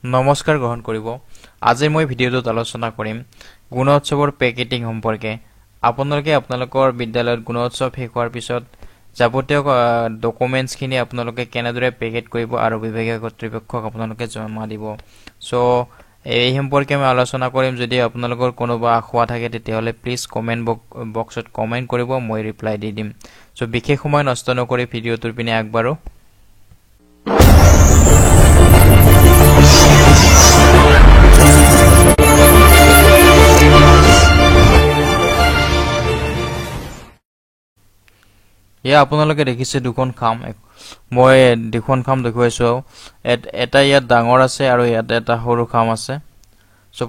নমস্কাৰ গ্ৰহণ কৰিব। আজি মই ভিডিঅ'টোত আলোচনা কৰিম গুণোৎসৱৰ পেকেটিং সম্পৰ্কে। আপোনালোকৰ বিদ্যালয়ত গুণোৎসৱ শেষ হোৱাৰ পিছত যাৱতীয় ডকুমেণ্টছখিনি আপোনালোকে কেনেদৰে পেকেট কৰিব আৰু বিভাগীয় কৰ্তৃপক্ষক আপোনালোকে জমা দিব। এই সম্পৰ্কে মই আলোচনা কৰিম। যদি আপোনালোকৰ কোনোবা আশা থাকে তেতিয়াহ'লে প্লিজ কমেণ্ট বক্সত কমেণ্ট কৰিব, মই ৰিপ্লাই দি দিম। বিশেষ সময় নষ্ট নকৰি ভিডিঅ'টোৰ পিনে আগবাঢ়ো। আপোনালোকে দেখিছে দুখন খাম। মই দুখন খাম দেখুৱাইছো। এটা ইয়াত ডাঙৰ আছে আৰু ইয়াত এটা সৰু খাম আছে।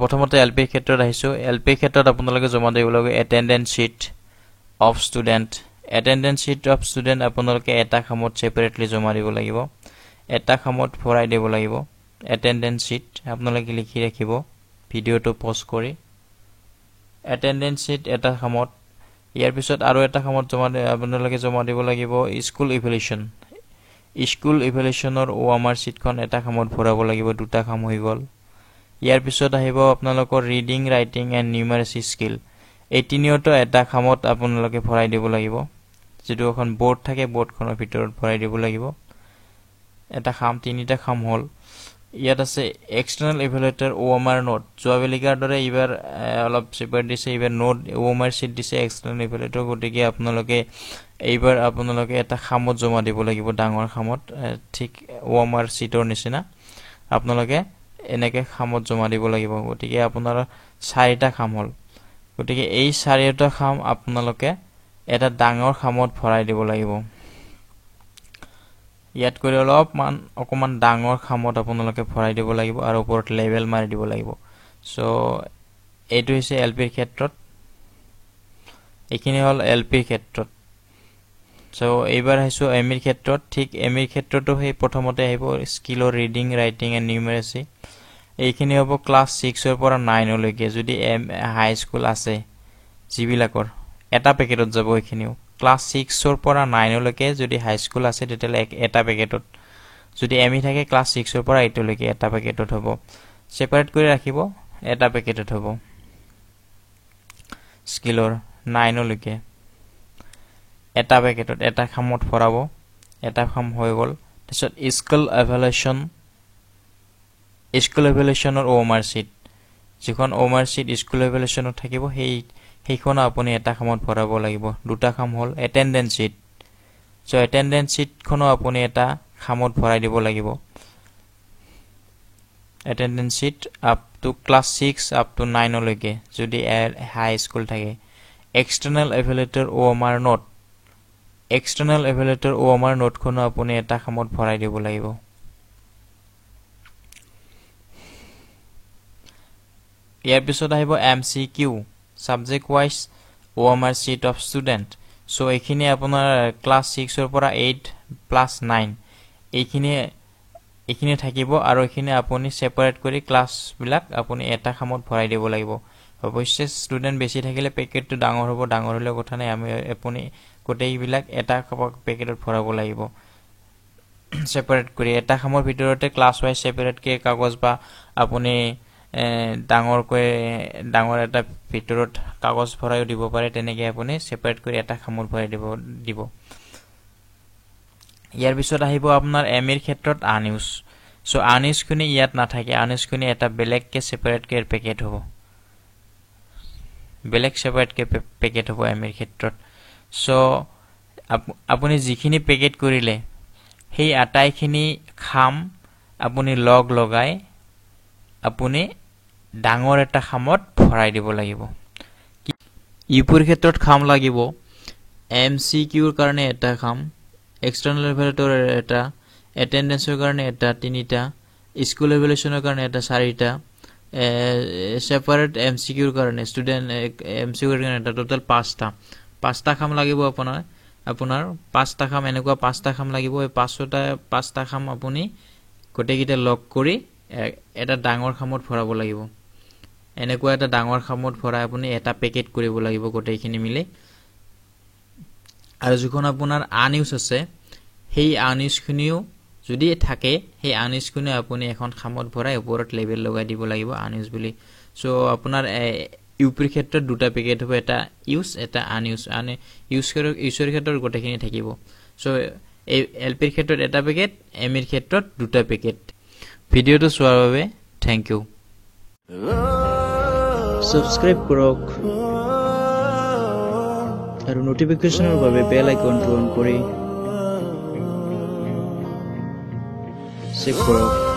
প্ৰথমতে এলপি ক্ষেত্ৰত আহিছো। এলপি ক্ষেত্ৰত আপোনালোকে জমা দিব লাগিব attendance sheet of student. Attendance sheet of student আপোনালোকে এটা খামত সেপাৰেটলি জমা দিব লাগিব, এটা খামত ভৰাই দিব লাগিব। এটেন্ডেন্স শীট আপোনালোকে লিখি ৰাখিব ভিডিঅ'টো পজ কৰি। এটেন্ডেন্স শীট এটা খামত। ইয়াৰ পিছত আৰু এটা খামত আপোনালোকে জমা দিব লাগিব স্কুল ইভ্যালুয়েশন। স্কুল ইভ্যালুয়েশনৰ ওএমআৰ শীটখন এটা খামত ভৰাব লাগিব। দুটা খাম হৈ গ'ল। ইয়াৰ পিছত আহিব আপোনালোকৰ ৰিডিং, ৰাইটিং এণ্ড নিউমাৰেচি স্কিল। এই তিনিওটা এটা খামত আপোনালোকে ভৰাই দিব লাগিব। যিটো এখন বোৰ্ড থাকে বোৰ্ডখনৰ ভিতৰত ভৰাই দিব লাগিব। এটা খাম, তিনিটা খাম হ'ল। ইয়াত আছে এক্সটাৰ্নেল ইভ্যালুয়েটৰ ওএমআৰ নোট। যোৱাবেলিকাৰ দৰে এইবাৰ অলপ সেপাৰেট দিছে। এইবাৰ নোট ওএমআৰ শীট দিছে এক্সটাৰ্নেল ইভ্যালুয়েটৰ। গতিকে এইবাৰ আপোনালোকে এটা খামত জমা দিব লাগিব, ডাঙৰ খামত। ঠিক ওএমআৰ শীটৰ নিচিনা আপোনালোকে এনেকে খামত জমা দিব লাগিব। গতিকে আপোনাৰ 4টা খাম হ'ল। গতিকে এই 4টা খাম আপোনালোকে এটা ডাঙৰ খামত ভৰাই দিব লাগিব। ইয়াত কৰি অকমান ডাঙৰ খামত আপোনালোকে ভৰাই দিব লাগিব আৰু ওপৰত লেবেল মাৰি দিব লাগিব। এইটো হৈছে এলপিৰ ক্ষেত্ৰত। এইখিনি হ'ল এলপিৰ ক্ষেত্ৰত। এইবাৰ আহিছো এমিৰ ক্ষেত্ৰত। ঠিক এমিৰ ক্ষেত্ৰতো সেই প্ৰথমতে আহিব স্কিলৰ ৰিডিং, ৰাইটিং এণ্ড নিউমাৰেচি। এইখিনি হ'ব ক্লাছ 6ৰ পৰা 9লৈকে। যদি হাই স্কুল আছে যিবিলাকৰ এটা পেকেটত যাব। এইখিনিও ক্লাছ 6ৰ পৰা 9লৈকে যদি হাই স্কুল আছে তেতিয়াহ'লে এটা পেকেটত। যদি এমই থাকে ক্লাছ 6ৰ পৰা 8লৈকে এটা পেকেটত হ'ব। সেপাৰেট কৰি ৰাখিব, এটা পেকেটত হ'ব। স্কিলৰ 9লৈকে এটা পেকেটত, এটা খামত ভৰাব। এটা খাম হৈ গ'ল। তাৰপিছত স্কুল ইভ্যালুয়েশনৰ ওএমআৰ শীট। যিখন ওএমআৰ শীট স্কুল ইভ্যালুয়েশনত থাকিব সেইখন আপুনি এটা খামত ভৰাব লাগিব। দুটা খাম হ'ল। Attendance sheet. এটেন্ডেন্স শীটখনো আপুনি এটা খামত ভৰাই দিব লাগিব। Attendance sheet up to class 6 up to 9লৈকে যদি হাই স্কুল থাকে। External evaluator OMR note. External evaluator OMR নোটখনো আপুনি এটা খামত ভৰাই দিব লাগিব। ইয়াৰ পিছত আহিব MCQ subject wise OMR sheet of student. এইখিনি আপোনাৰ ক্লাছ 6ৰ পৰা 8 প্লাছ 9 এইখিনি থাকিব আৰু এইখিনি আপুনি সেপাৰেট কৰি ক্লাছবিলাক আপুনি এটা খামত ভৰাই দিব লাগিব। অৱশ্যে ষ্টুডেন্ট বেছি থাকিলে পেকেটটো ডাঙৰ হ'ব। ডাঙৰ হ'লে কথা নাই, আপুনি গোটেইবিলাক এটা পেকেটত ভৰাব লাগিব। সেপাৰেট কৰি এটা খামৰ ভিতৰতে ক্লাছ ওয়াইজ সেপাৰেটকে কাগজ বা আপুনি ডাঙৰ এটা ভিতৰত কাগজ ভৰাইও দিব পাৰে। তেনেকে আপুনি সেপাৰেট কৰি এটা খামত ভৰাই দিব। ইয়াৰ পিছত আহিব আপোনাৰ এমিৰ ক্ষেত্ৰত আনইউজ। আনইউজখিনি ইয়াত নাথাকে। আনইউজখিনি এটা বেলেগকে সেপাৰেটকে পেকেট হ'ব। বেলেগ সেপাৰেটকে পেকেট হ'ব এমিৰ ক্ষেত্ৰত। আপুনি যিখিনি পেকেট কৰিলে সেই আটাইখিনি খাম আপুনি লগাই আপুনি ডাঙৰ এটা খামত ভৰাই দিব লাগিব। ইউপিৰ ক্ষেত্ৰত খাম লাগিব। এমচিকিউৰ কাৰণে এটা খাম, এক্সটাৰ্নেল ইভ্যালুয়েটৰ এটা, এটেন্ডেন্সৰ কাৰণে এটা 3টা, স্কুল ইভ্যালুয়েশনৰ কাৰণে এটা 4টা, সেপাৰেট এমচিকিউৰ কাৰণে ষ্টুডেন্ট এমচিকিউৰ কাৰণে এটা, টোটাল 5টা খাম লাগিব। আপোনাৰ 5টা খাম, এনেকুৱা 5টা খাম লাগিব। এই 5টা খাম আপুনি গোটেইকেইটা লগ কৰি এটা ডাঙৰ খামত ভৰাব লাগিব। এনেকুৱা এটা ডাঙৰ খামত ভৰাই আপুনি এটা পেকেট কৰিব লাগিব গোটেইখিনি মিলি। আৰু যখন আপোনাৰ আনইউজ আছে সেই আনইউজখিনিও যদি থাকে সেই আনইউজ কোনে আপুনি এখন খামত ভৰাই ওপৰত লেবেল লগাই দিব লাগিব আনইউজ বুলি সো আপোনাৰ ইউপিৰ ক্ষেত্ৰত দুটা পেকেট হ'ব এটা ইউজ এটা আনইউজ ইউজৰ ক্ষেত্ৰত গোটেইখিনি থাকিব সো এই এলপিৰ ক্ষেত্ৰত এটা পেকেট এমিৰ ক্ষেত্ৰত দুটা পেকেট ভিডিওটো চোৱাৰ বাবে থ্যাংক ইউ সাবস্ক্ৰাইব কৰক আৰু নোটিফিকেশ্যনৰ বাবে বেল আইকনটো অন কৰি চেক কৰক